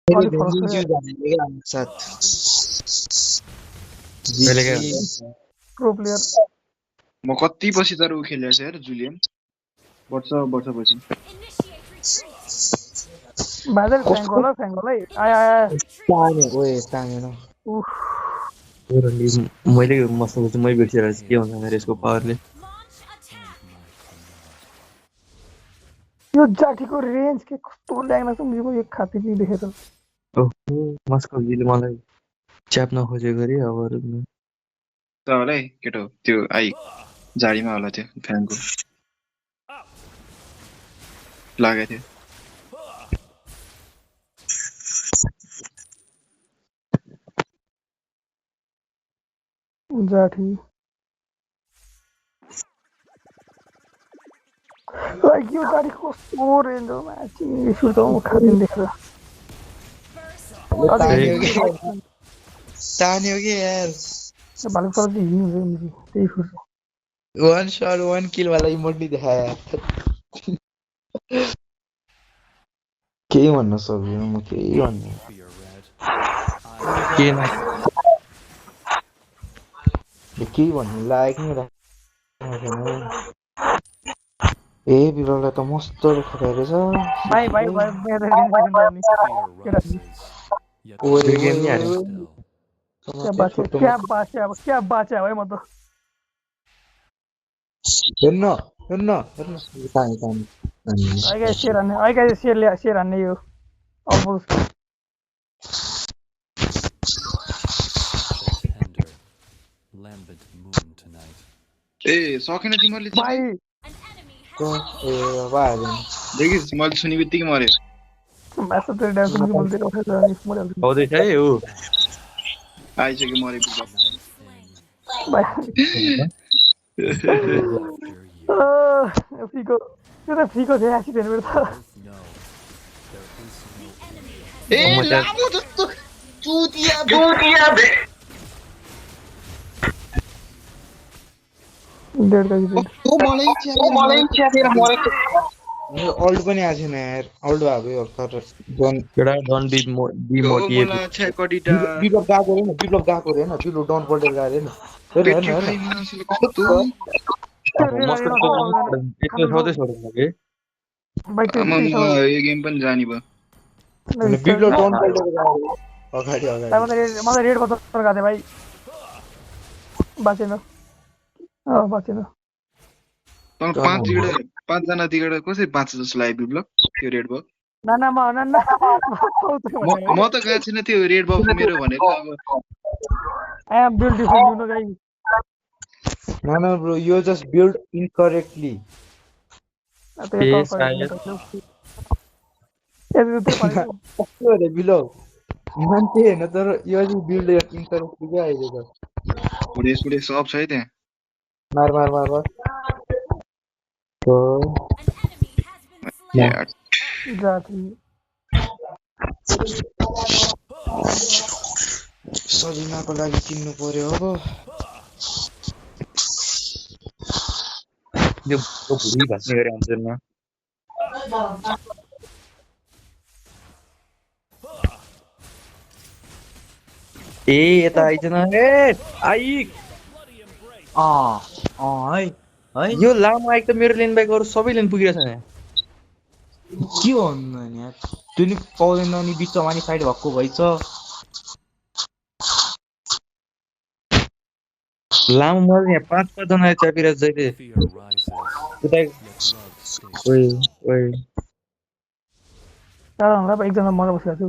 अलिक फरक छ यार। कहिले के प्रो प्लेयर म कति पछि तर उ खेलेको छु यार जुलियन वर्षपछि बादल फ्याङ्क होला है आया आया उफ मैले मसँग चाहिँ मै बिर्सिरहेको छु के हुन्छ मेरो यसको पावरले यो जाठीको रेन्ज के कस्तो ल्याग्न छ मुझे यो खातिर नहीं देखेर ओहो मस्कोजीले मलाई च्याप्न खोजेको अरे अब तपाईँलाई केटो त्यो आई झाडीमा होला त्यो फ्यानको लागेको थियो जाठी लाइक यो जाठी कस्तो रेन्ज हो म्याचिङ इस्यु त म खातिर देखेर तान्यो के यार भालु पर चाहिँ हिँड्नु हुन्छ मुझे त्यही खुश वन शॉट वन किल वाला इमोट नहीं दिखाया यार केही भन्न सक्दिनँ म केही भन्नु केही भन्नु लागेको नि राखेन ए बिरललाई त मस्त खटाइ रहेछ भाइ मेरो रेन्ज पाइन्छ नि ओरे गेम नि हाल्यो क्या बाचे भाइ म त हेर्न अहिले सेयर हान्ने यो अलमोस्ट ए सकेन तिमीहरूले भाइ देखिस् मैले सुने बित्तिकै मर्यो मास्टर तेरो ड्यान्स मुझे बोल्दै उठेछ आउँदैछ है ऊ आइसक्यो मरेको भाइ फ्रीको त्यो त फ्रीको थियो एक्सिडेन्ट मेरो त ए लामो जस्तो चुतिया डेढ केजी मलाई च्यापेर मरेको अल्ट पनि आएको छैन यार अल्ट भएको यो तर केटा डन डिमोटिएट मलाई छ्याकटीटा विप्लव गएको रे न विप्लव डन पल्टेर गएको रे न पेट्री फाइभ मान्छेले कस्तो मस्को यस्तो सधैँ छोडेन के आमा यो गेम पनि जानी भयो विप्लव डन पल्टेर गएको अगाडि मलाई रेड बत्तर गएको थियो भाइ बाँचेन बाँचेन पाँचजना दिगेर कसरी बाँच्छ जस्तो लाग्यो विप्लव त्यो रेड बल म म त गएको छैन त्यो रेड बल मेरो भनेको अब I am built different, you know, guys. No, bro, you're just built incorrectly. Yes, below. मान्छे हैन तर यो चाहिँ बिल्ड इन्टरेस्ट के आइले त पुडे सब छ है त्यहाँ मार तो जाती सजिनाको लागि किन्नु पर्यो अब यो भुडी भास्ने गरे आन्सरमा ए यता आइजन ए आई है यो लामो आइक त मेरो लेन बाइक अरु सबै लेन पुगिरहेछ नि के भन्नु नि यार त्यो नि पाउँदैन नि बिचमा नि फाइट भएको भइछ लामो मर्ने यहाँ 5 जना च्यापिरहेछ जहिले ओइ हमरा एकजना मर बसेको छु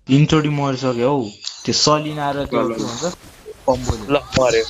तीनचोटी मरिसक्यो हौ त्यो सलिना र त्यो के भन्छ कम्बोले ल मर्यो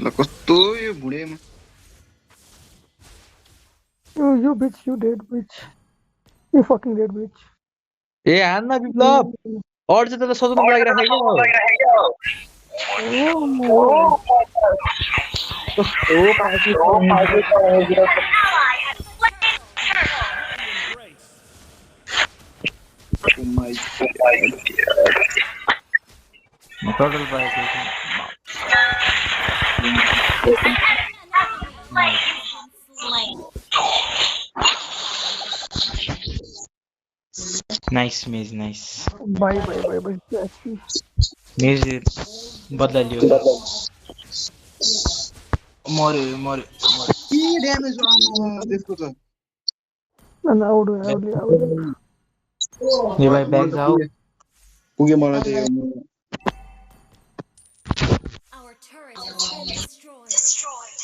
ल कस्तो यो भुडेमा you bitch you dead bitch you fucking dead bitch ए हान्न विप्लव अरु चाहिँ त सजुन लागिराखेको के ओ पार्टी टोटल बाइक नाइस मेज नाइस बाई च्याची मेज बदला लियो मर्यो के ड्यामेज त्यसको त अनि आउट ये भाइ ब्याक जाऊ पुगे मलाई त यो Our turret has been destroyed.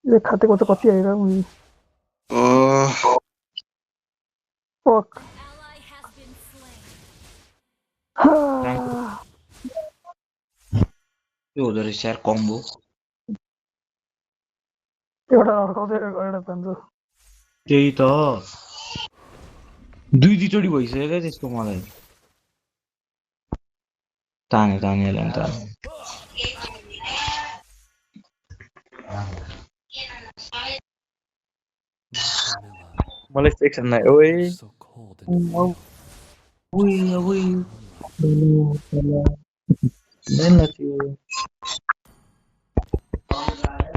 यो खातेको त कति आइरह उनी fuck Ally has been slain. के हुँदो रहेछ यार कम्बो एउटा अड्काउँदै एउटा जान्छ त्यही त दुईचोटि भइसक्यो क्या त्यसको मलाई ताने मलाई सेक्सन नै ओए मेन थियो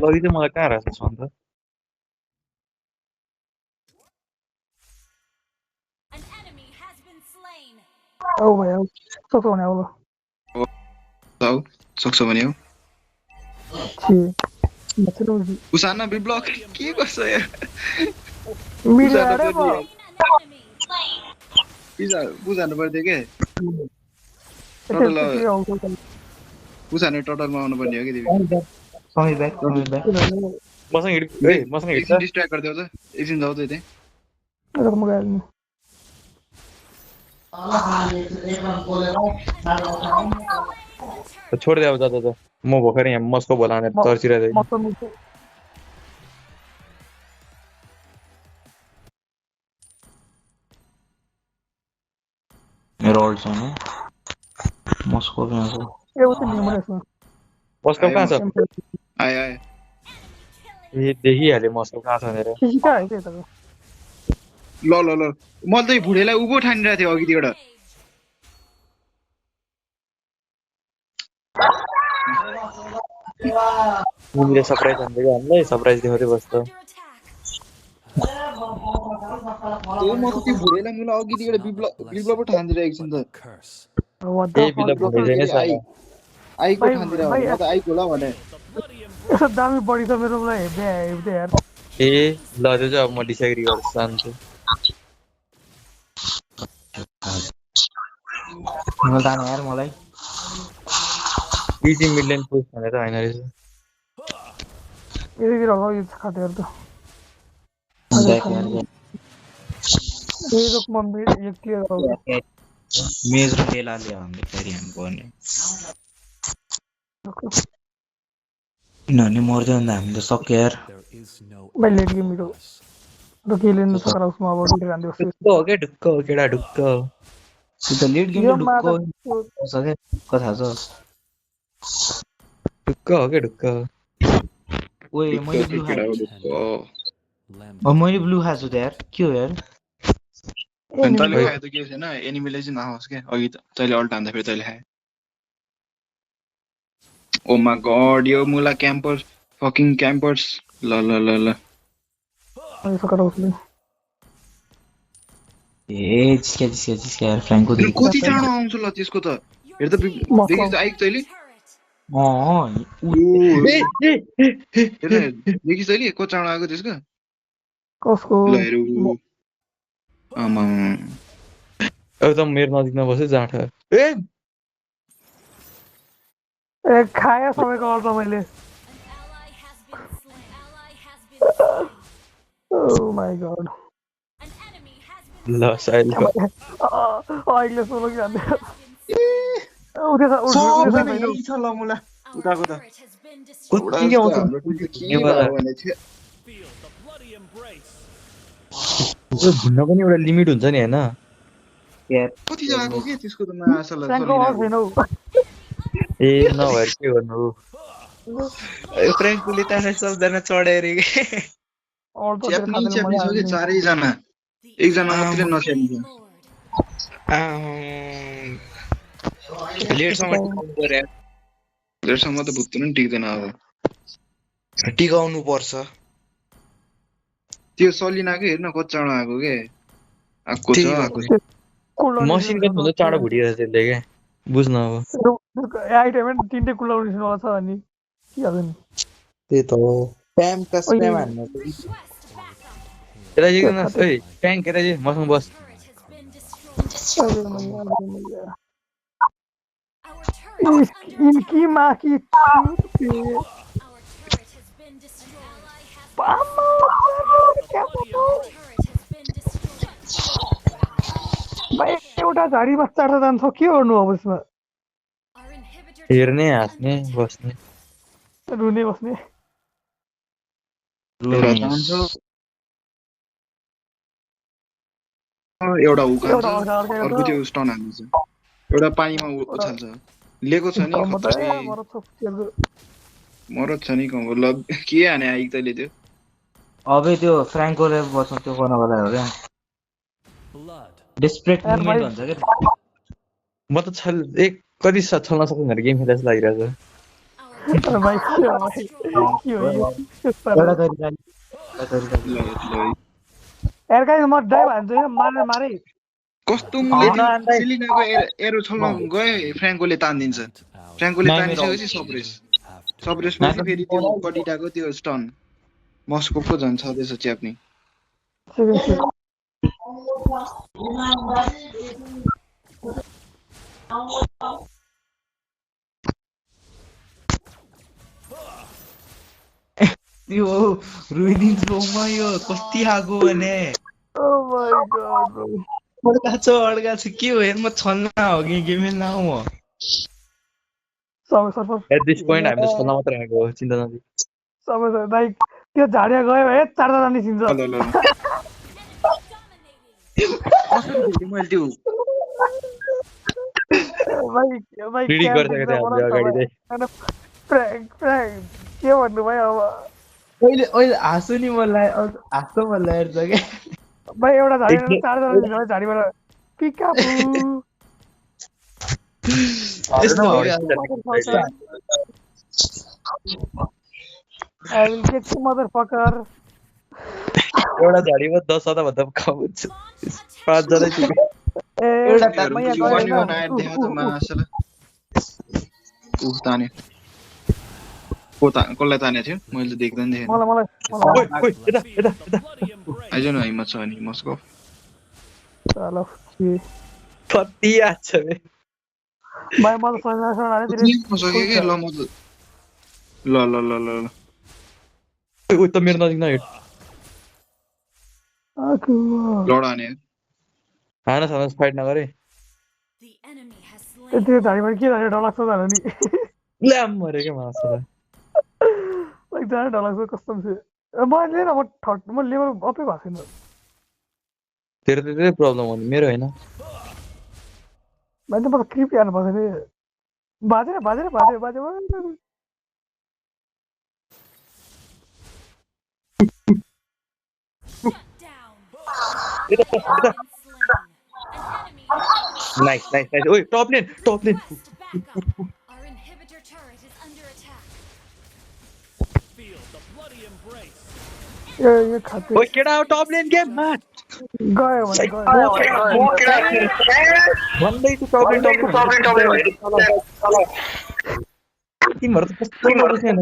लगी चाहिँ मलाई कहाँ रहेछ अन्त An enemy has been slain. आऊ भाइ आऊ सक्छौ भने आऊ ल जाऊ सक्छ भने हो उसाना बी ब्लक के गर्छ यार मिडिया रे बुझाउनु पर्थ्यो के बुझाउने टोटलमा आउनु पर्ने हो कि तिमी मसँग हिँड ए मसँग हिँड्छ एकछिन डिस्ट्र्याक्ट गरिदेऊ त एकछिन जाऊ त त्यही छोडिदे अब जा म भर्खर यहाँ मस्को बोलाउने तर्सिरहेको मेरो अल्ट छ नि मस्को मस्को कहाँ छ आए ए देखिहालेँ मस्को कहाँ छ भनेर ल मैले त भुडेलाई उभो ठानिरहेको थियो अघिबाट तिमीले सरप्राइज हान्दै हामीलाई सरप्राइज देखाउँदै बस्छ म त त्यो भुडेलाई मलाई अघिबाट बिप्लब पो ठानिदिरहेको छु नि त ए बिप्लब भुडे छैन साला आइको ठानिदिरहेको म त आइको होला भने यसो दामी बढी छ मेरो मलाई हेर्दै यार ए ल त्यो चाहिँ अब म डिसएग्री गर्छु चाहन्छु जाने यार मलाई इजी मिलियन पुस भनेर हैन रहेछ यतितिर होला यो खातेहरु त मेरो मम्मी एक क्लियर गराउँछ मेज र बेला ल्यायो हामीले फेरि हामी पर्ने किनभने मर्दै अन्त हामीले सक्यो यार मैले लेट गेम मेरो र के लिनु सक्रा उसमा अब डिटेल हान्दै बस्छु ढुक्क हो के ढुक्क हो केडा ढुक्क त्यो त लेट गेम ढुक्क सके कथा छ ढुक्क हो के ढुक्क ओए मैले ब्लू खाछु त यार के हो यार अनि तैँले खायो त के छैन एनिमीले चाहिँ नखाओस् क्या अघि तैँले अल्ट हान्दा फेरि तैँले खायो ओ माय गॉड यो मुला क्याम्पर्स फकिङ क्याम्पर्स ल अनि सक्रा उसले ए जिस्का यार फ्र्याङ्को कति चाँडो आउँछ ल त्यसको त हेर त देखिस् आइक तैँले देखिस् तैँले कति चाँडो आएको त्यसको कसको ल हेरौ आमा एकदम मेरो नजिकमा बस्यो जाँठ ए ए खाया सबैको अल्ट मैले ओ माय गॉड ल साइल अहिले सोलो कि हान्दै छ ल मुला उताको त कति के आउँछ यो भुन्न पनि एउटा लिमिट हुन्छ नि हैन कति आएको के त्यसको त नआसला ए नभएर के गर्नु फ्र्याङ्कले त सबजना चढायो रे च्याप्नी सक्यो चारैजना एकजना मात्रै नच्याप्छ लेटसम्म त भुत्नु नि टिक्दैन अब टिकाउनु पर्छ त्यो सलिनाको हेर्न कति चाँडो आएको के आएको छ आएको छ मसिन कति भन्दा चाँडो भुटिरहेछ त्यसले क्या बुझ्न अब आइटम तिनटै कुल निस्किनु छ अनि के हाल्नु नि त्यही त हो स्प्याम का स्प्याम हान्न Request backup. यसलाई जिग्दैन ओइ ट्याङ्क केटाजी मसँग बस Turret has been destroyed. Our turret is under इनकी माँ की Our turret has been destroyed. Ally has पामा क्या Our turret has been destroyed. भाइ एउटा झाडीमा चढ्दा जान्छ के गर्नु अब यसमा Our inhibitor हेर्ने हाँस्ने बस्ने रुने बस्ने एउटा हुक एउटा हान्छ अर्को अर्को त्यो स्टन हाल्छ एउटा पानीमा उछाल्छ लिएको छ नि खतरा मरत छ नि कम्बो ल के हाने आइक तैले त्यो अबे त्यो फ्र्याङ्कोले बस्नु त्यो गर्नको लागि हो क्या डेस्परेट मुभमेन्ट भन्छ क्या म त एक कति छल्न सक्दैन गेम खेल्दा जस्तो लागिरहेछ भाइ के हो भाइ के हो यो एउटा तरिका ल यार गाइस म ड्राइभ हान्छु हैन मारे मारे कस्तो मुले त्यो सिलिनाको एरो छल्न गए फ्र्याङ्कोले तान्दिन्छ फ्र्याङ्कोले तानिसकेपछि सब्रेसपछि फेरि त्यो कडिटाको त्यो स्टन मस्कोको झन् छँदैछ च्याप्ने त्यो रुइदिन्छु म यो कति आएको भने ओ माय गॉड ब्रो अड्का छ के हो हेर म छल्न हो कि गेम खेल्न हो म सबै सर्फर एट दिस पोइन्ट हामी त छल्न मात्र आएको हो चिन्ता नलिनु सबै भाइ त्यो झाडिया गयो भाइ चारजना निस्किन्छ ल ल कसरी भेटेँ मैले त्यो भाइ भाइ प्रिडिक्ट गरिसकेको थियो हामीले अगाडि चाहिँ फ्र्याङ्क फ्र्याङ्क के भन्नु भाइ अब अहिले अहिले हाँसो नि मलाई हाँसो मलाई हेर्छ क्या भाइ एउटा झाडीमा चारजना निस्किन्छ भाइ झाडीबाट पिकापु यस्तो हो क्या I will get you motherfucker. एउटा झाडीमा 10 वटा भन्दा कम हुन्छ 5 जना थियो एउटा टर्म यहाँ त्यो गयो बन्यो न देखा त मासला तान्यो कसलाई तानेको थियो मैले त देख्दैन थिएँ मलाई ओइ ओइ यता यता यता आइज न हिम्मत छ नि मस्को चलो के कति आछ बे भाइ मलाई सैनासन हाले दिने सक्यो के ल म त ल ल ल ल ल ओइ त मेरो नजिक नहिट आकु लड हाने हान सामस फाइट नगरे The enemy has slain. त्यो झाडीमा के झाडी डर लाग्छ जानु नि ल्याम मरे के मासला लाइक झाडी डर लाग्छ कस्तो छ मैले न म थर्ड म लेभल अपै भएको छैन तेरो त्यही प्रब्लम हो नि मेरो हैन मैले त क्रिप हाल्नु पर्छ नि बाजेर Down. यता Been slain. An enemy has nice nice nice ओइ top lane request backup. Our inhibitor turret is under attack. यो खाते ओइ केडा टप लेन गेम माट गयो भने गयो भन्दै छु टप लेन तिमीहरु त कस्तो गर्छ हैन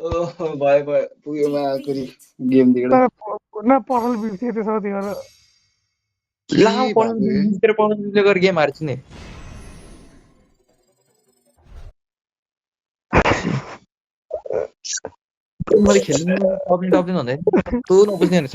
ओहो भयो पुग्यो माकुरी गेम दिएर तर न पर्सनल बिल्छ त्यसो तिम्रो लामो पढ्नु गएर गेम हार्छु नि मैले खेल्नु टप लेन भन्दै तँ नबुझ्ने हैन